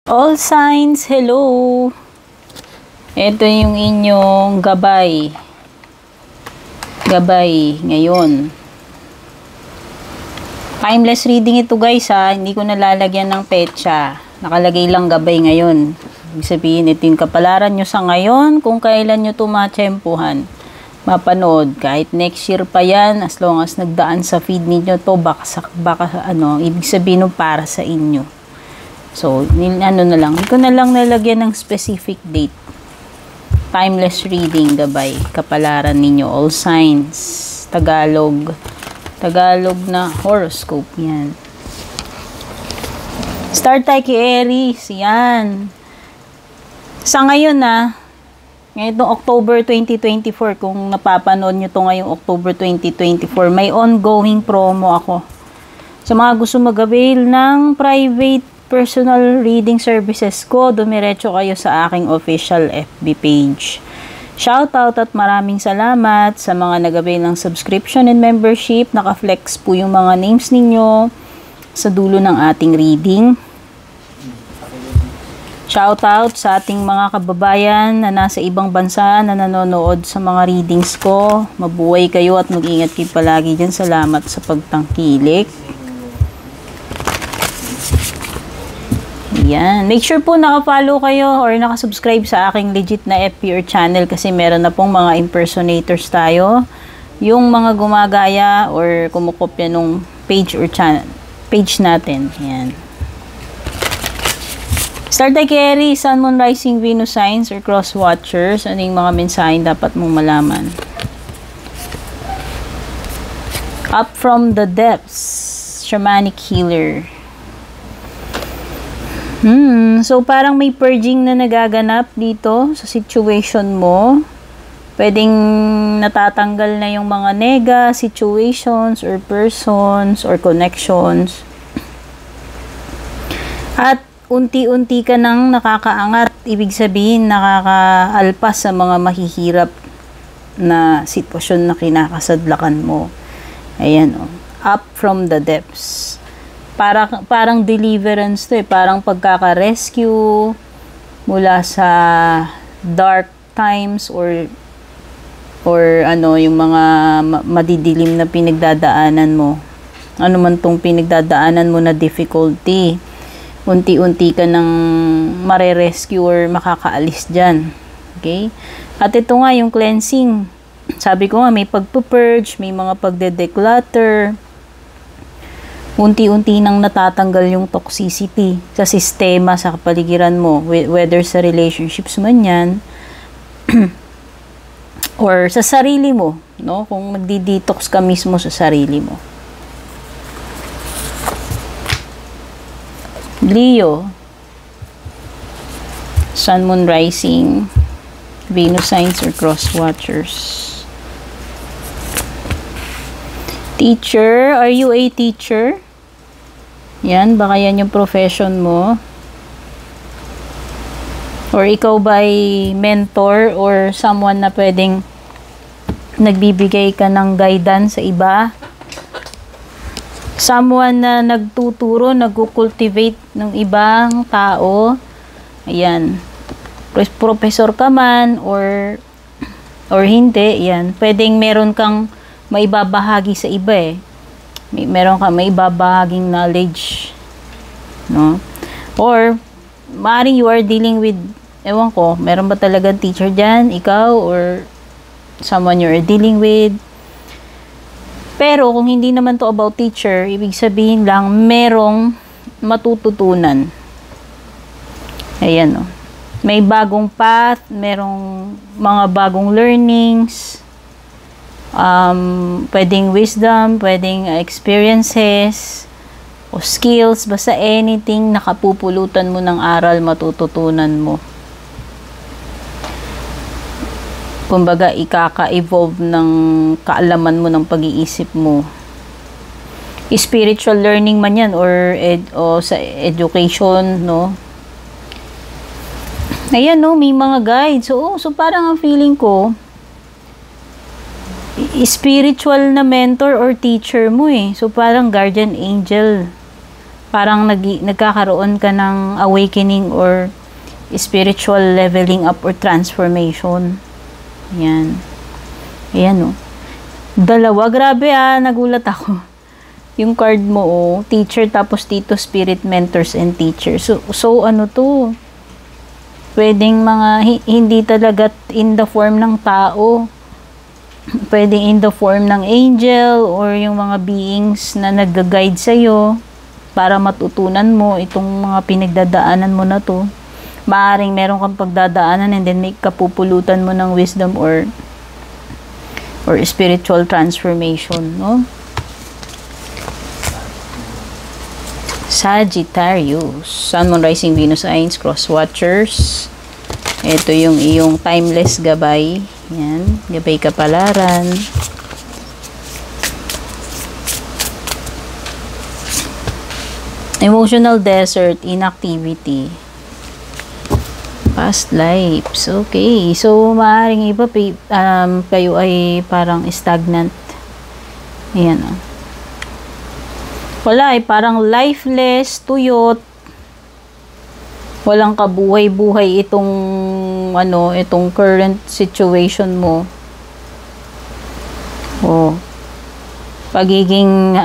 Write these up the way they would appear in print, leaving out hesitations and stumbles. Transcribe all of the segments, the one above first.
All signs, hello! Ito yung inyong gabay. Gabay ngayon. Timeless reading ito guys ha. Hindi ko nalalagyan ng petsa. Nakalagay lang gabay ngayon. Ibig sabihin, ito yung kapalaran nyo sa ngayon kung kailan nyo tumatsempuhan. Mapanood. Kahit next year pa yan, as long as nagdaan sa feed ninyo to, baka ibig sabihin para sa inyo. So, ano na lang. Hindi ko na lang nalagyan ng specific date. Timeless reading, gabay. Kapalaran ninyo. All signs. Tagalog. Tagalog na horoscope. Yan. Start tayo kay Aries. Yan. Sa ngayon ngayong October 2024, kung napapanood nyo to ngayong October 2024, may ongoing promo ako. Sa mga gusto mag-avail ng private personal reading services ko, dumiretso kayo sa aking official FB page. Shoutout at maraming salamat sa mga nag-avail ng subscription and membership. Naka-flex po yung mga names ninyo sa dulo ng ating reading. Shoutout sa ating mga kababayan na nasa ibang bansa na nanonood sa mga readings ko. Mabuhay kayo at mag-ingat kayo palagi dyan. Salamat sa pagtangkilik. Yan. Make sure po naka-follow kayo or naka-subscribe sa aking legit na FB or channel kasi meron na pong mga impersonators tayo. Yung mga gumagaya or kumukopya nung page or channel, page natin. Yan. Start tayo kay Aries, Sun, Moon, Rising, Venus signs or cross watchers. Ano yung mga mensahe dapat mong malaman? Up from the depths, shamanic healer. So parang may purging na nagaganap dito sa situation mo. Pwedeng natatanggal na yung mga nega, situations, or persons, or connections. At unti-unti ka nang nakakaangat. Ibig sabihin, nakakaalpas sa mga mahihirap na sitwasyon na kinakasadlakan mo. Ayan, up from the depths. Parang deliverance to parang pagkaka-rescue mula sa dark times or yung mga madidilim na pinagdadaanan mo. Ano man tong pinagdadaanan mo na difficulty, unti-unti ka nang mare-rescue or makakaalis dyan. Okay? At ito nga yung cleansing. Sabi ko nga may pagpupurge, may mga pagde-declutter. Unti-unti nang natatanggal yung toxicity sa sistema, sa kapaligiran mo, whether sa relationships man yan or sa sarili mo, no? Kung magdi-detox ka mismo sa sarili mo. Leo, Sun, Moon, Rising, Venus signs or cross watchers. Teacher, are you a teacher? Yan, baka yan yung profession mo. Or ikaw ba ay mentor or someone na pwedeng nagbibigay ka ng guidance sa iba? Someone na nagtuturo, nagkukultivate ng ibang tao. Ayan. Professor ka man or hindi, yan. Pwedeng meron kang maibabahagi sa iba meron ka maibabahaging knowledge, no? Or maaaring you are dealing with, ewan ko, meron ba talagang teacher dyan, ikaw or someone you are dealing with? Pero kung hindi naman to about teacher, ibig sabihin lang merong matututunan. Ayan, no? May bagong path, merong mga bagong learnings, pwedeng wisdom, pwedeng experiences o skills, basta anything nakapupulutan mo ng aral, matututunan mo. Kumbaga, ikaka-evolve ng kaalaman mo ng pag-iisip mo. Spiritual learning man yan or sa education, no? Ayan, no, may mga guides. So parang ang feeling ko, spiritual na mentor or teacher mo So parang guardian angel parang nagkakaroon ka ng awakening or spiritual leveling up or transformation. Yan. Ayan, oh. Dalawa. Grabe, nagulat ako. Yung card mo, oh, teacher, tapos dito spirit mentors and teachers. So ano to? Pwedeng hindi talaga in the form ng tao. Pwedeng in the form ng angel or yung mga beings na nag-guide sa'yo para matutunan mo itong mga pinagdadaanan mo na to. Maaring meron kang pagdadaanan and then may kapupulutan mo ng wisdom or spiritual transformation, no? Sagittarius, Sun, Moon, Rising, Venus, Signs, Cross Watchers. Ito yung iyong timeless gabay. Yan, gabay kapalaran. Emotional desert, inactivity. Past lives. Okay. So, maaaring iba, kayo ay parang stagnant. Ayan, oh. Wala, parang lifeless, tuyot. Walang kabuhay-buhay itong current situation mo. Oh. Pagiging,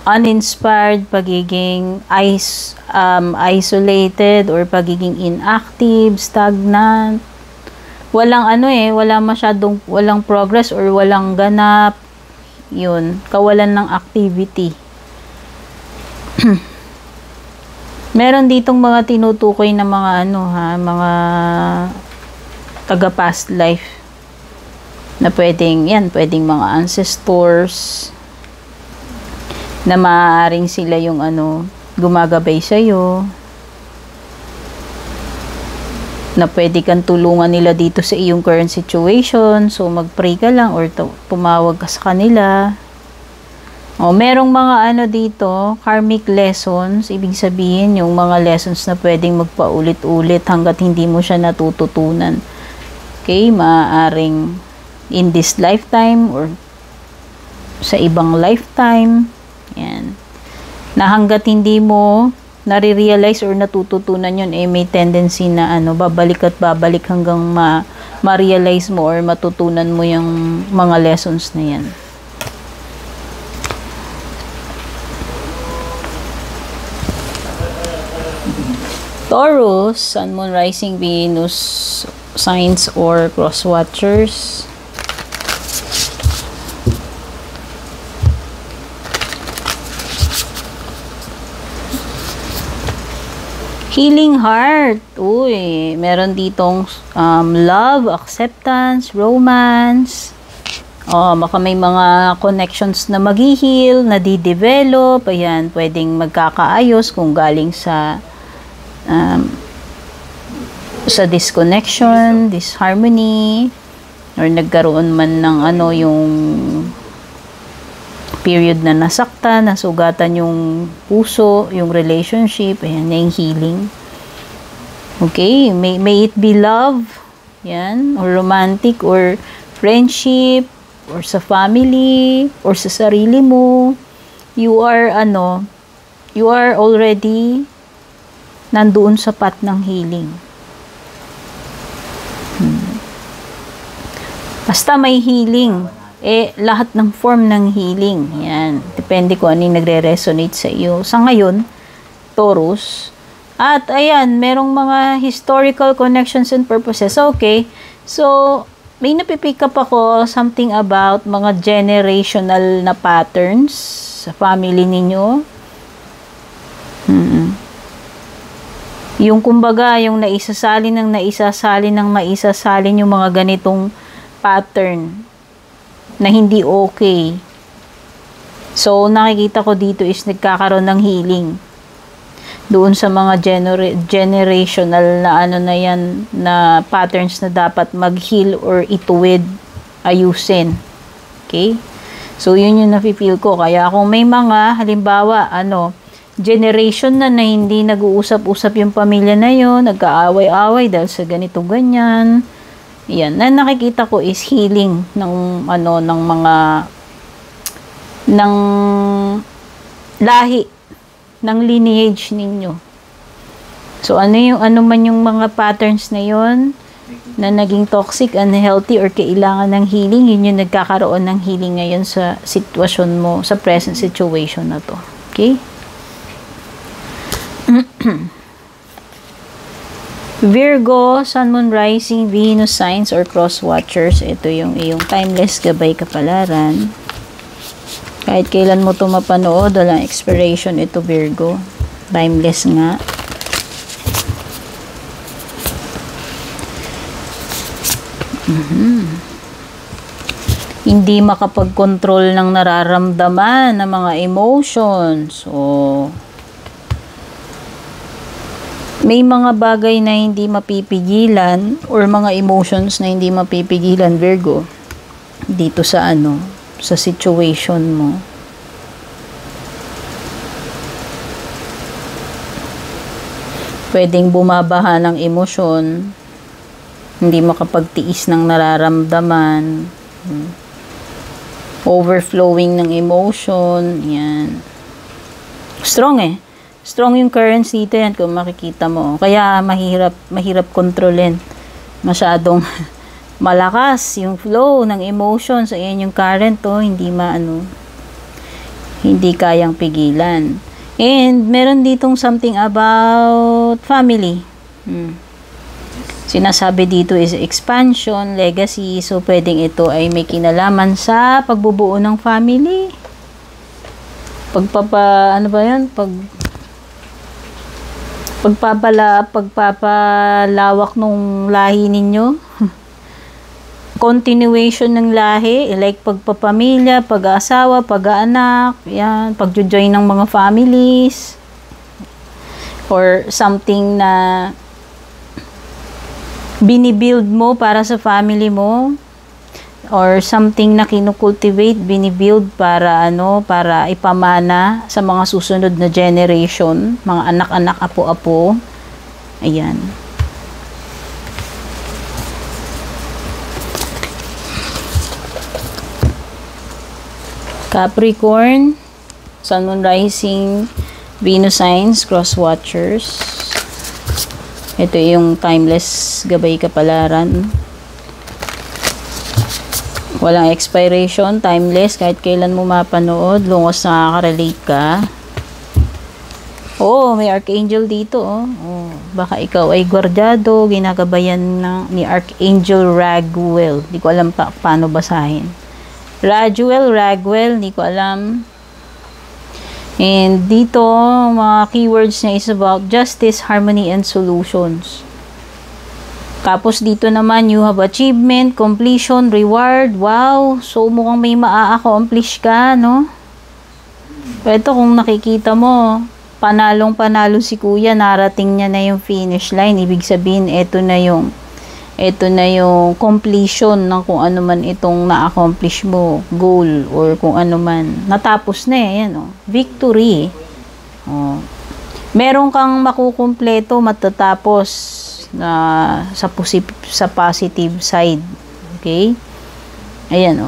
uninspired, pagiging isolated or pagiging inactive, stagnant. Walang progress or walang ganap. Yun, kawalan ng activity. Meron ditong mga tinutukoy na mga mga taga past life na pwedeng mga ancestors na maaaring sila yung gumagabay sa'yo, na pwede kang tulungan nila dito sa iyong current situation. So, mag-pray ka lang or tumawag ka sa kanila. O, merong mga dito, karmic lessons. Ibig sabihin, yung mga lessons na pwedeng magpaulit-ulit hanggat hindi mo siya natututunan. Okay? Maaaring in this lifetime or sa ibang lifetime. Yan. Na hanggat hindi mo nare-realize or natututunan yun, may tendency na babalik at babalik hanggang ma-realize mo or matutunan mo yung mga lessons na yan. Taurus, Sun, Moon, Rising, Venus, Signs or Cross Watchers. Healing heart. Uy, meron ditong love, acceptance, romance. Baka may mga connections na mag-heal, na di-develop. Ayan, pwedeng magkakaayos kung galing sa disconnection, disharmony, or nagkaroon man ng yung period na nasaktan, nasugatan yung puso, yung relationship. Ayan, yung healing. Okay, may it be love, yan, or romantic, or friendship, or sa family, or sa sarili mo. You are already nandoon sa path ng healing. Basta may healing, lahat ng form ng healing. Yan. Depende kung ano yung nagre-resonate sa iyo. Sa ngayon, Taurus. At ayan, merong mga historical connections and purposes. Okay. So, may napipick up ako something about mga generational na patterns sa family ninyo. Yung kumbaga, yung naisasalin yung mga ganitong pattern na hindi okay. So, nakikita ko dito is nagkakaroon ng healing. Doon sa mga generational na na yan, na patterns na dapat mag-heal or ituwid, ayusin. Okay? So, yun yung nafe-feel ko. Kaya kung may mga, halimbawa, generation na hindi nag-uusap-usap yung pamilya na yun, nagkaaway-away dahil sa ganito ganyan. Yan, na nakikita ko is healing ng ng lahi ng lineage ninyo. So, ano man yung mga patterns na yon na naging toxic, unhealthy, or kailangan ng healing, yun yung nagkakaroon ng healing ngayon sa sitwasyon mo, sa present situation na to. Okay? Virgo, Sun, Moon, Rising, Venus, Signs, or Cross Watchers. Ito yung iyong timeless gabay kapalaran. Kahit kailan mo ito mapanood, walang expiration ito, Virgo. Timeless nga. Hindi makapag-control ng nararamdaman ng mga emotions. So, may mga bagay na hindi mapipigilan or mga emotions na hindi mapipigilan, Virgo, dito sa sa situation mo. Pwedeng bumabaha ng emosyon, hindi makapagtiis ng nararamdaman, overflowing ng emotion, yan. Strong Strong yung currents dito yan kung makikita mo. Kaya mahirap kontrolin. Masyadong malakas yung flow ng emotions. Ayan yung current hindi kayang pigilan. And meron ditong something about family. Sinasabi dito is expansion, legacy. So, pwedeng ito ay may kinalaman sa pagbubuo ng family. Pagpapalawak nung lahi ninyo. Continuation ng lahi, like pagpapamilya, pag-aasawa, pag-aanak, yan, pagjo-join ng mga families, or something na binibuild mo para sa family mo, or something na kinukultivate, binibuild para ipamana sa mga susunod na generation, mga anak-anak, apo-apo. Ayan. Capricorn, Sun, Moon, Rising, Venus Signs, Cross Watchers. Ito yung timeless gabay kapalaran. Walang expiration, timeless, kahit kailan mo mapanood, lungos nakaka-relate ka. May Archangel dito, baka ikaw ay gwardyado, ginagabayan ni Archangel Raguel. Di ko alam paano basahin. Raguel, di ko alam. And dito, mga keywords niya is about justice, harmony, and solutions. Tapos dito naman, you have achievement, completion, reward. Wow! So, mukhang may maa-accomplish ka, no? Ito, kung nakikita mo, panalong-panalo si kuya, narating niya na yung finish line. Ibig sabihin, ito na yung completion ng kung ano man itong na-accomplish mo, goal, or kung ano man. Natapos na yan, victory. Meron kang makukumpleto, matatapos na sa positive side. Okay? Ayan,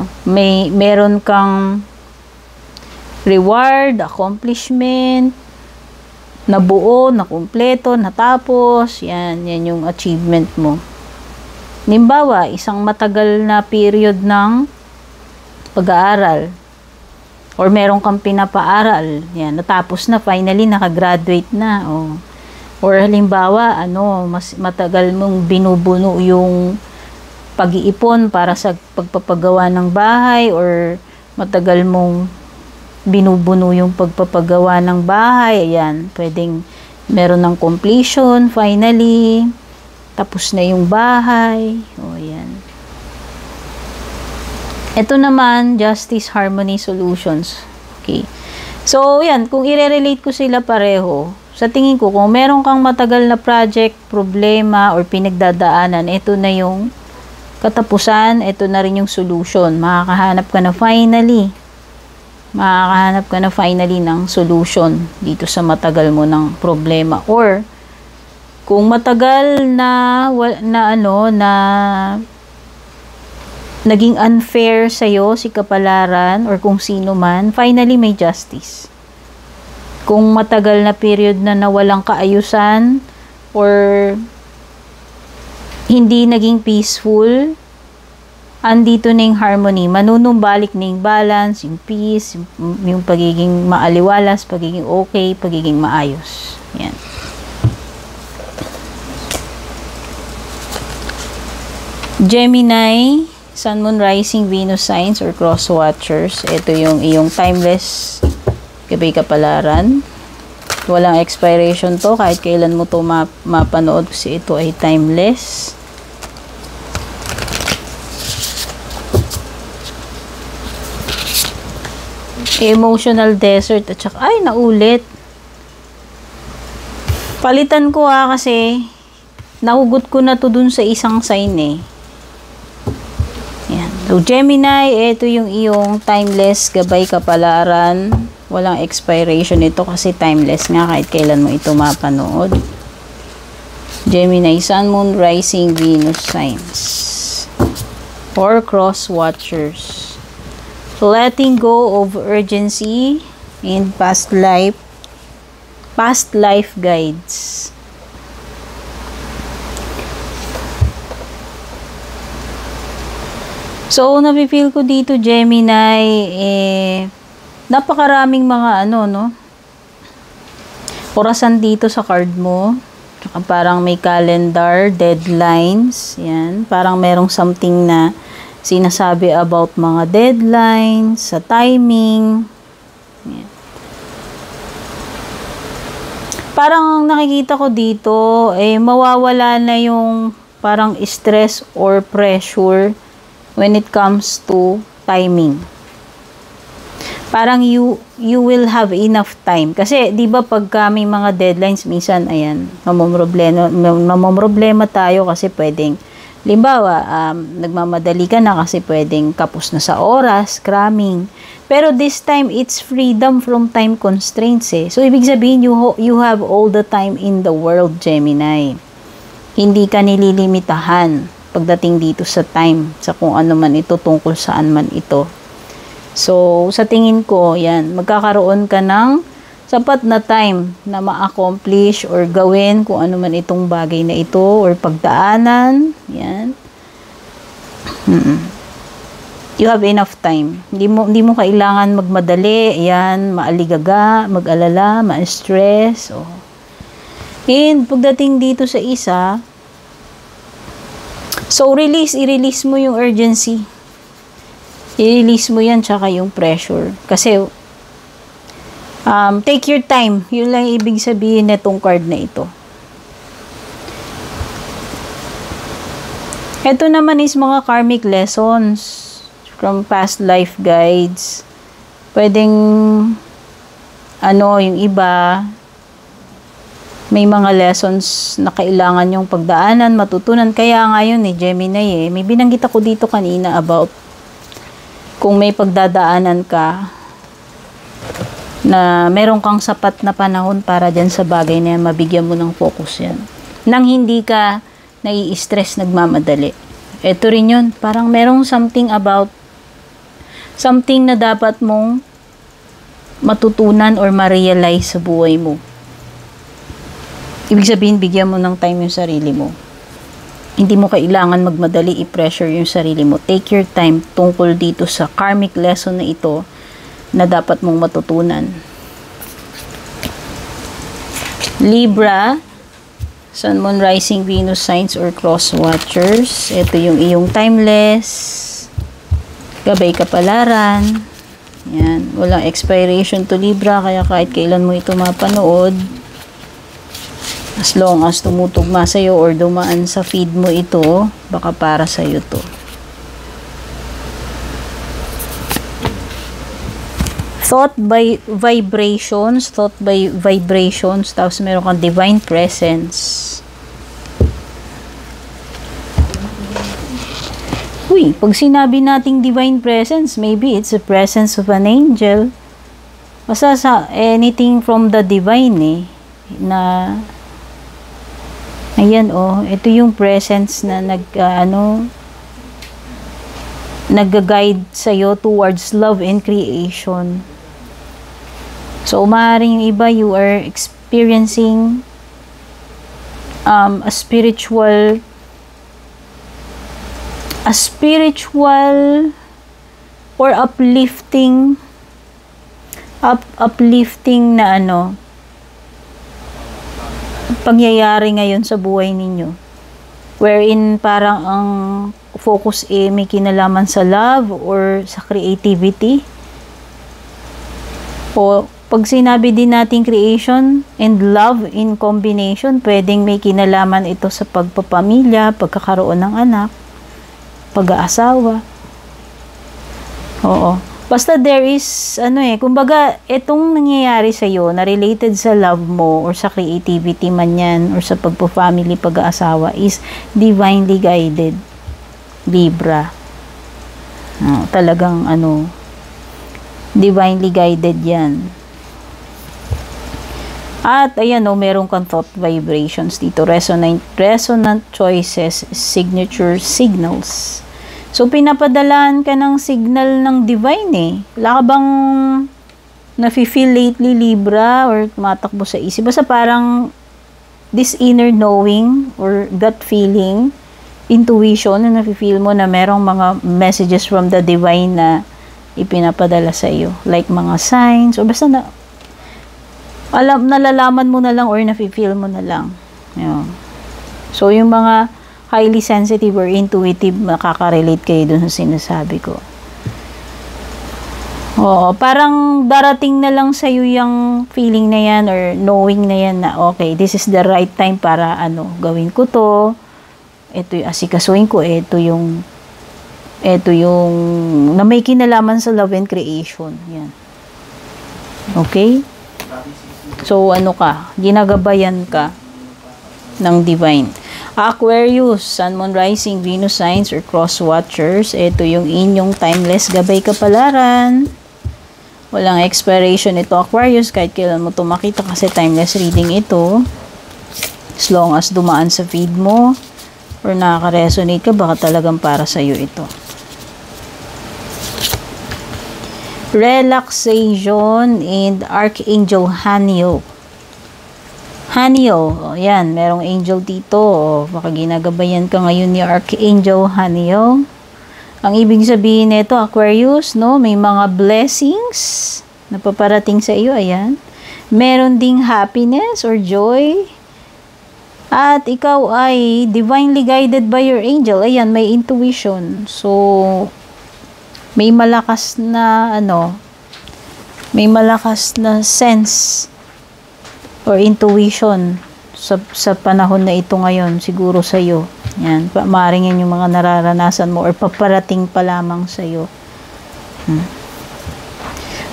meron kang reward, accomplishment, nabuo, nakumpleto, natapos. Yan yung achievement mo. Halimbawa, isang matagal na period ng pag-aaral, or meron kang pinapaaral, yan, natapos na, finally, nakagraduate na, or halimbawa, mas matagal mong binubuno yung pag-iipon para sa pagpapagawa ng bahay, or matagal mong binubuno yung pagpapagawa ng bahay, ayan, pwedeng meron ng completion, finally, tapos na yung bahay, ayan. Ito naman, justice, harmony, solutions. Okay. So, yan, kung i-relate ko sila pareho, sa tingin ko, kung meron kang matagal na project, problema, or pinagdadaanan, ito na yung katapusan, ito na rin yung solution. Makakahanap ka na finally ng solution dito sa matagal mo ng problema. Or, kung matagal na naging unfair sa'yo si kapalaran, or kung sino man, finally may justice. Kung matagal na period na nawalang kaayusan or hindi naging peaceful, andito na yung harmony. Manunumbalik na yung balance, yung peace, yung pagiging maaliwalas, pagiging okay, pagiging maayos. Yan. Gemini, Sun, Moon, Rising, Venus signs or cross watchers. Ito yung iyong timeless gabay kapalaran. Walang expiration to. Kahit kailan mo to mapanood kasi ito ay timeless. Emotional desert at saka, ay, naulit. Palitan ko kasi nahugot ko na to dun sa isang sign eh. Yan. So, Gemini, ito yung iyong timeless gabay kapalaran. Walang expiration ito kasi timeless nga kahit kailan mo ito mapanood. Gemini, Sun, Moon, Rising, Venus signs or cross watchers. Letting go of urgency and past life guides. So, napipil ko dito, Gemini, napakaraming mga orasan dito sa card mo. Parang may calendar, deadlines, yan. Parang merong something na sinasabi about mga deadlines, sa timing. Yan. Parang nakikita ko dito, mawawala na yung parang stress or pressure when it comes to timing. Parang you will have enough time. Kasi, di ba, pagka may mga deadlines, minsan, ayan, mamomroblema tayo kasi pwedeng, limbawa, nagmamadali ka na kasi pwedeng kapos na sa oras, cramming. Pero this time, it's freedom from time constraints eh. So, ibig sabihin, you have all the time in the world, Gemini. Hindi ka nililimitahan pagdating dito sa time, sa kung ano man ito, tungkol saan man ito. So, sa tingin ko, yan, magkakaroon ka ng sapat na time na ma-accomplish or gawin kung ano man itong bagay na ito or pagdaanan. Yan. You have enough time. Hindi mo kailangan magmadali, yan, maaligaga, mag-alala, ma-stress. Oh. And pagdating dito sa isa, so i-release mo yung urgency. I-release mo yan, tsaka yung pressure. Kasi, take your time. Yun lang ibig sabihin na itong card na ito. Ito naman is mga karmic lessons from past life guides. Pwedeng, yung iba, may mga lessons na kailangan yung pagdaanan, matutunan. Kaya ngayon Gemini may binanggit ako dito kanina about kung may pagdadaanan ka na meron kang sapat na panahon para dyan sa bagay na yan, mabigyan mo ng focus yan. Nang hindi ka nai-stress, nagmamadali. Ito rin yun. Parang merong something about something na dapat mong matutunan or ma-realize sa buhay mo. Ibig sabihin, bigyan mo ng time yung sarili mo. Hindi mo kailangan magmadali, i-pressure yung sarili mo. Take your time tungkol dito sa karmic lesson na ito na dapat mong matutunan. Libra, Sun, Moon, Rising, Venus signs or cross watchers. Ito yung iyong timeless gabay kapalaran. Yan. Walang expiration to Libra, kaya kahit kailan mo ito mapanood, as long as tumutugma sa'yo or dumaan sa feed mo ito, baka para sa'yo to. Thought by vibrations, tapos meron kang divine presence. Pag sinabi nating divine presence, maybe it's a presence of an angel. Basta sa anything from the divine na ayan ito yung presence na nag-guide sa'yo towards love and creation. So, maaaring yung iba, you are experiencing a spiritual or uplifting na pangyayari ngayon sa buhay ninyo, wherein parang ang focus may kinalaman sa love or sa creativity. O pag sinabi din natin creation and love in combination, pwedeng may kinalaman ito sa pagpapamilya, pagkakaroon ng anak, pag-aasawa. Oo. Basta there is, kumbaga, itong nangyayari sa'yo na related sa love mo or sa creativity man yan or sa pagpapamily, pag-aasawa is divinely guided. Libra. Talagang, divinely guided yan. At, ayan, meron kang thought vibrations dito. Resonant choices, signature signals. So, pinapadalaan ka ng signal ng divine Wala ka bang nafe-feel lately, Libra, or tumatakbo sa isip? Basta parang this inner knowing or gut feeling, intuition, na nafe-feel mo na merong mga messages from the divine na ipinapadala sa iyo. Like mga signs, o basta nalalaman mo na lang or nafe-feel mo na lang. Yun. So, yung mga highly sensitive or intuitive, makaka-relate kayo dun sa sinasabi ko. Oo, parang darating na lang sa'yo yung feeling na yan or knowing na yan na, okay, this is the right time para gawin ko to. Ito yung asikasuhin ko. Ito yung na may kinalaman sa love and creation. Yan. Okay? So, ginagabayan ka ng divine. Aquarius, Sun, Moon, Rising, Venus signs or cross watchers. Ito yung inyong timeless gabay kapalaran. Walang expiration ito, Aquarius. Kahit kailan mo ito makita kasi timeless reading ito. As long as dumaan sa feed mo or nakaka-resonate ka, baka talagang para sa'yo ito. Relaxation and Archangel Haniel. Haniel, yan, merong angel dito. Baka ginagabayan ka ngayon ni Archangel Haniel. Ang ibig sabihin nito, Aquarius, may mga blessings na paparating sa iyo, ayan. Meron ding happiness or joy. At ikaw ay divinely guided by your angel. Ayan, may intuition. So, may malakas na sense or intuition sa panahon na ito ngayon, siguro sa iyo. Yan, maaaring yan yung mga nararanasan mo or paparating pa lamang sa iyo.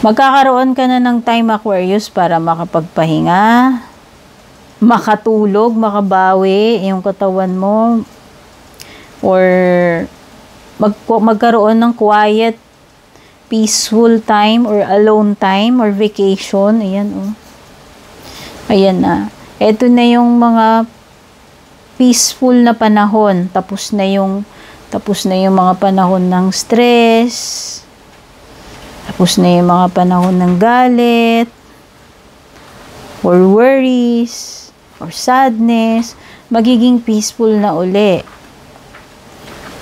Magkakaroon ka na ng time, Aquarius, para makapagpahinga, makatulog, makabawi yung katawan mo, or magkaroon ng quiet, peaceful time or alone time or vacation. Ayan, Ayan na. Ito na yung mga peaceful na panahon. Tapos na yung mga panahon ng stress. Tapos na yung mga panahon ng galit or worries or sadness. Magiging peaceful na uli.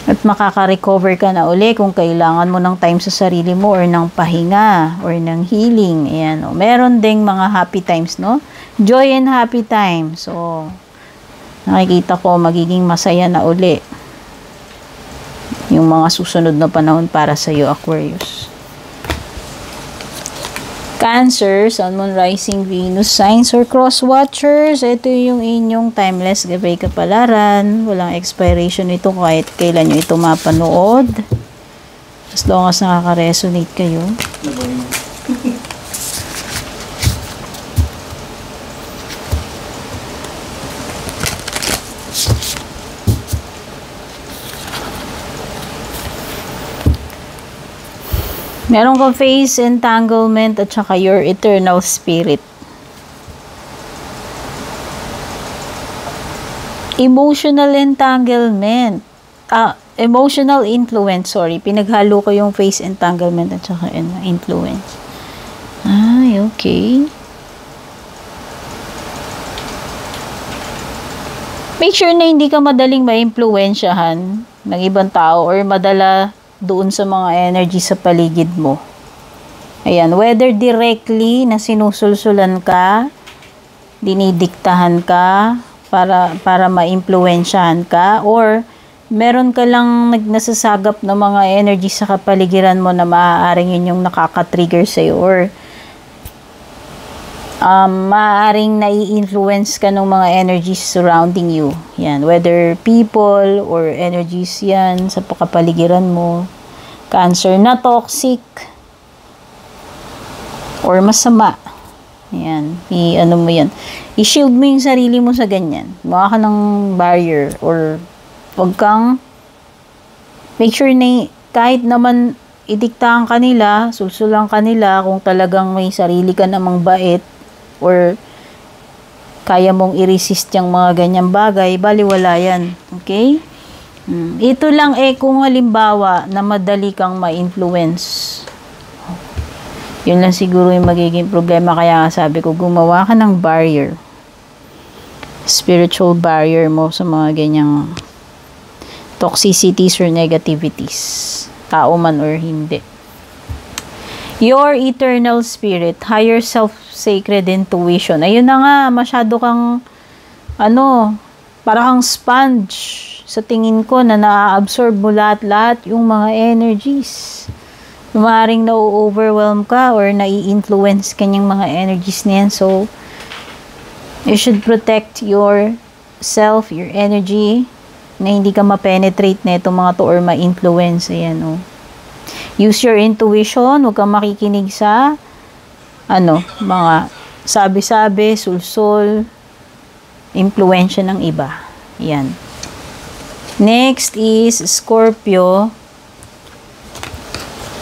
At makaka-recover ka na uli kung kailangan mo ng time sa sarili mo or ng pahinga or ng healing. Ayan, meron ding mga happy times, Joy and happy times. So, nakikita ko magiging masaya na uli yung mga susunod na panahon para sa iyo, Aquarius. Cancer, Sun, Moon, Rising, Venus signs or cross watchers. Ito yung inyong timeless gabay kapalaran. Walang expiration ito kahit kailan nyo ito mapanood. As long as nakaka-resonate kayo. Meron kang face entanglement at saka your eternal spirit. Emotional entanglement. Emotional influence, sorry. Pinaghalo ko yung face entanglement at saka influence. Ay, okay. Make sure na hindi ka madaling maimpluwensyahan ng ibang tao or madala doon sa mga energy sa paligid mo. Ayan, whether directly na sinusulsulan ka, dinidiktahan ka para maimpluwensyahan ka, or meron ka lang nasasagap ng mga energy sa kapaligiran mo na maaaring yun yung nakaka-trigger sa'yo, or maaaring nai-influence ka ng mga energies surrounding you. Yan, whether people or energies yan sa kapaligiran mo. Cancer na toxic or masama. Yan, ano mo yan. I-shield mo yung sarili mo sa ganyan. Mukha ka ng barrier, or wag kang make sure na kahit naman idiktahan kanila, sulsulang kanila, kung talagang may sarili ka namang bait or kaya mong i-resist yung mga ganyang bagay, baliwala yan. Okay? Ito lang kung halimbawa na madali kang ma-influence. Yun lang siguro yung magiging problema, kaya nga sabi ko, gumawa ka ng barrier. Spiritual barrier mo sa mga ganyang toxicities or negativities. Tao man or hindi. Your eternal spirit, higher self, sacred intuition. Ayun na nga, masyado kang, para kang sponge. Sa tingin ko na na-absorb mo lahat-lahat yung mga energies. Maaaring na-overwhelm ka or nai-influence kanyang mga energies niyan. So, you should protect yourself, your energy, na hindi ka ma-penetrate na itong mga to or ma-influence. Ayan, oh. Use your intuition. Huwag kang makikinig sa mga sabi-sabi, sulsol, impluensya ng iba. Yan. Next is Scorpio.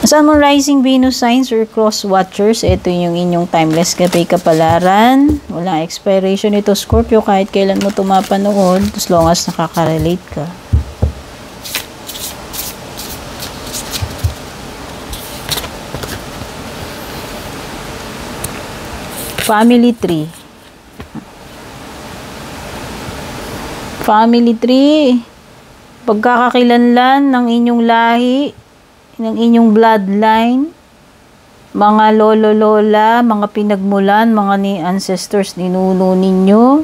Sun, Moon, Rising, Venus signs or cross watchers. Ito yung inyong timeless kapalaran. Walang expiration ito, Scorpio, kahit kailan mo tumapanood, as long as nakaka-relate ka. Family tree. Family tree. Pagkakakilanlan ng inyong lahi, ng inyong bloodline, mga lolo-lola, mga pinagmulan, mga ancestors, ninuno ninyo,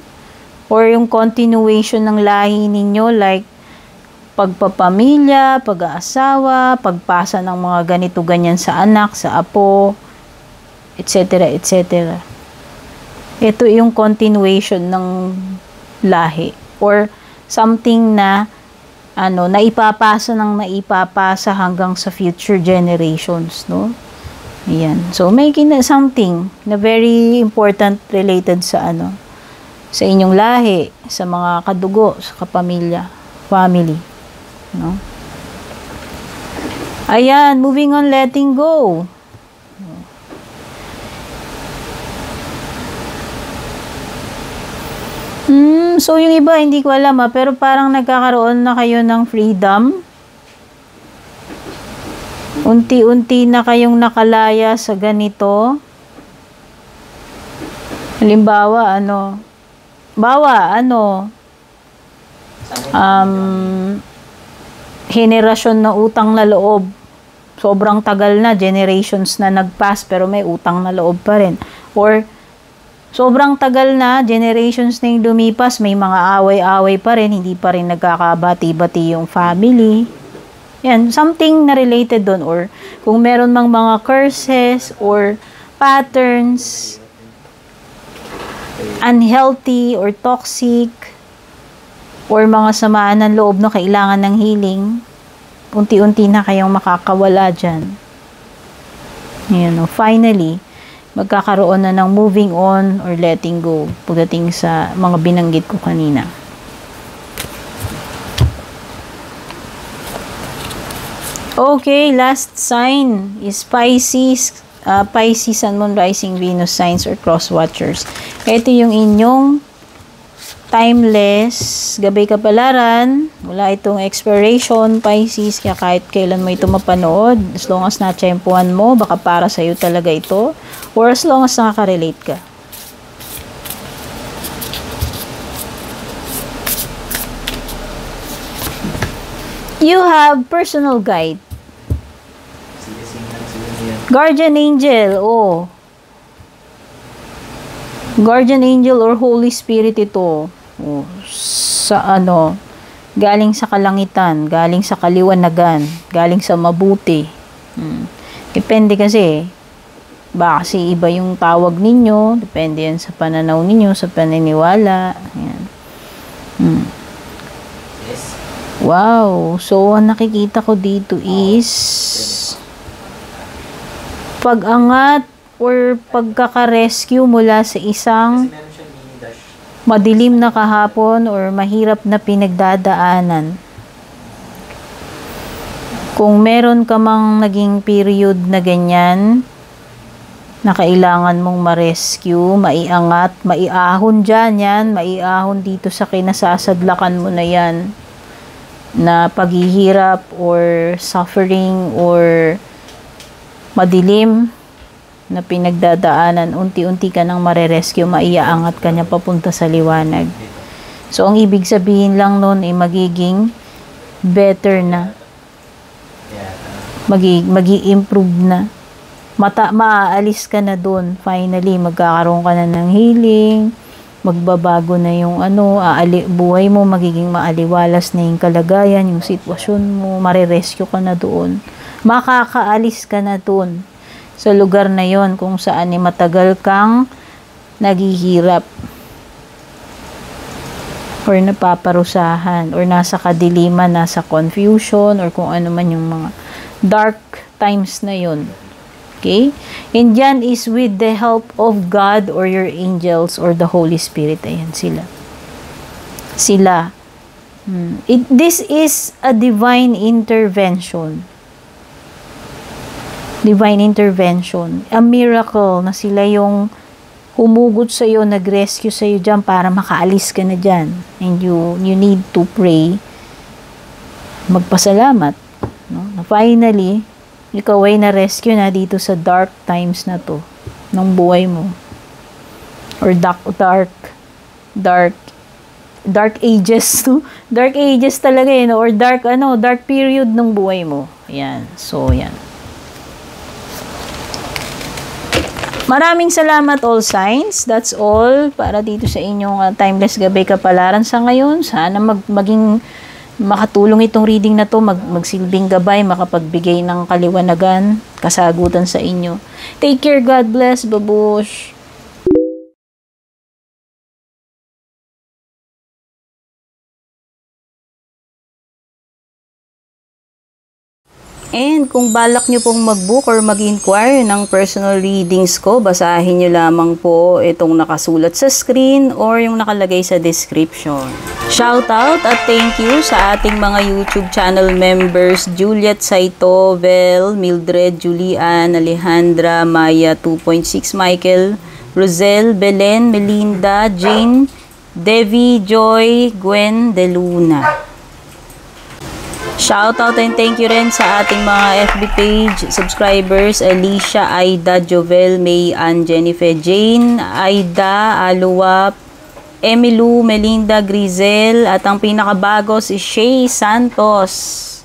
or yung continuation ng lahi ninyo, like pagpapamilya, pag-aasawa, pagpasa ng mga ganito-ganyan sa anak, sa apo, etc. etc. Ito yung continuation ng lahi, or something na naipapasa hanggang sa future generations, no? Ayan. So, may something na very important related sa sa inyong lahi, sa mga kadugo, sa kapamilya, family, no? Ayan, moving on, letting go. So, yung iba, hindi ko alam pero parang nagkakaroon na kayo ng freedom. Unti-unti na kayong nakalaya sa ganito. Halimbawa, henerasyon na utang na loob. Sobrang tagal na, generations na nag-pass, pero may utang na loob pa rin. Or, sobrang tagal na, generations na yung lumipas, may mga away-away pa rin, hindi pa rin nagkakabati-bati yung family. Yan, something na related doon. Or kung meron mang mga curses or patterns, unhealthy or toxic, or mga samaan ng loob na kailangan ng healing, unti-unti na kayong makakawala dyan. Yan, finally, magkakaroon na ng moving on or letting go pagdating sa mga binanggit ko kanina. Okay, last sign is Pisces. Pisces, Sun, Moon, Rising, Venus signs or cross watchers. Ito yung inyong timeless, Gabay Kapalaran. Wala itong expiration, Pisces, kaya kahit kailan mo ito mapanood, as long as na-tsempuhan mo, baka para sa'yo talaga ito, or as long as nakaka-relate ka. You have personal guide. Guardian angel, oh. Guardian angel or Holy Spirit ito. Oh, sa ano, galing sa kalangitan, galing sa kaliwanagan, galing sa mabuti. Depende kasi, baka kasi iba yung tawag ninyo, depende yan sa pananaw ninyo, sa paniniwala. Ayan. Yes. Wow, so ang nakikita ko dito is pag-angat or pagkaka-rescue mula sa isang Kasi meron siyang mini dash. madilim na kahapon or mahirap na pinagdadaanan. Kung meron ka mang naging period na ganyan, na kailangan mong ma-rescue, maiangat, maiahon dyan yan, maiahon dito sa kinasasadlakan mo na yan, na paghihirap or suffering or madilim na pinagdadaanan, unti-unti ka nang mare-rescue, maiaangat ka niya papunta sa liwanag. So, ang ibig sabihin lang nun ay magiging better na. Magi-improve na. Maaalis ka na dun. Finally, magkakaroon ka na ng healing, magbabago na yung buhay mo, magiging maaliwalas na yung kalagayan, yung sitwasyon mo, mare-rescue ka na doon. Makakaalis ka na doon sa lugar na yon kung saan matagal kang naghihirap or napaparusahan or nasa kadiliman, nasa confusion or kung ano man yung mga dark times na yon. Okay? And dyan is with the help of God or your angels or the Holy Spirit. Ayan sila. This is a divine intervention. Divine intervention. A miracle na sila yung humugot sa iyo, nag-rescue sa iyo dyan para makaalis ka na dyan. And you need to pray. Magpasalamat. No? Na finally, ikaw ay na-rescue na dito sa dark times na to ng buhay mo. Or dark ages, no? Dark ages talaga yun. Or dark period ng buhay mo. Ayan. So, yan. Maraming salamat all signs. That's all para dito sa inyong Timeless Gabay Kapalaran sa ngayon. Sana maging makatulong itong reading na to, magsilbing gabay, makapagbigay ng kaliwanagan, kasagutan sa inyo. Take care, God bless, babush! And kung balak nyo pong mag-book or mag-inquire ng personal readings ko, basahin nyo lamang po itong nakasulat sa screen or yung nakalagay sa description. Shoutout at thank you sa ating mga YouTube channel members, Juliet Saito, Vel, Mildred, Julian, Alejandra, Maya 2.6, Michael, Rosel, Belen, Melinda, Jane, Devi, Joy, Gwen, De Luna. Shoutout and thank you rin sa ating mga FB page subscribers, Alicia, Aida, Jovel, May, Ann, Jennifer, Jane, Aida, Aluwap, Emilu, Melinda, Grizel, at ang pinakabago si Shay Santos.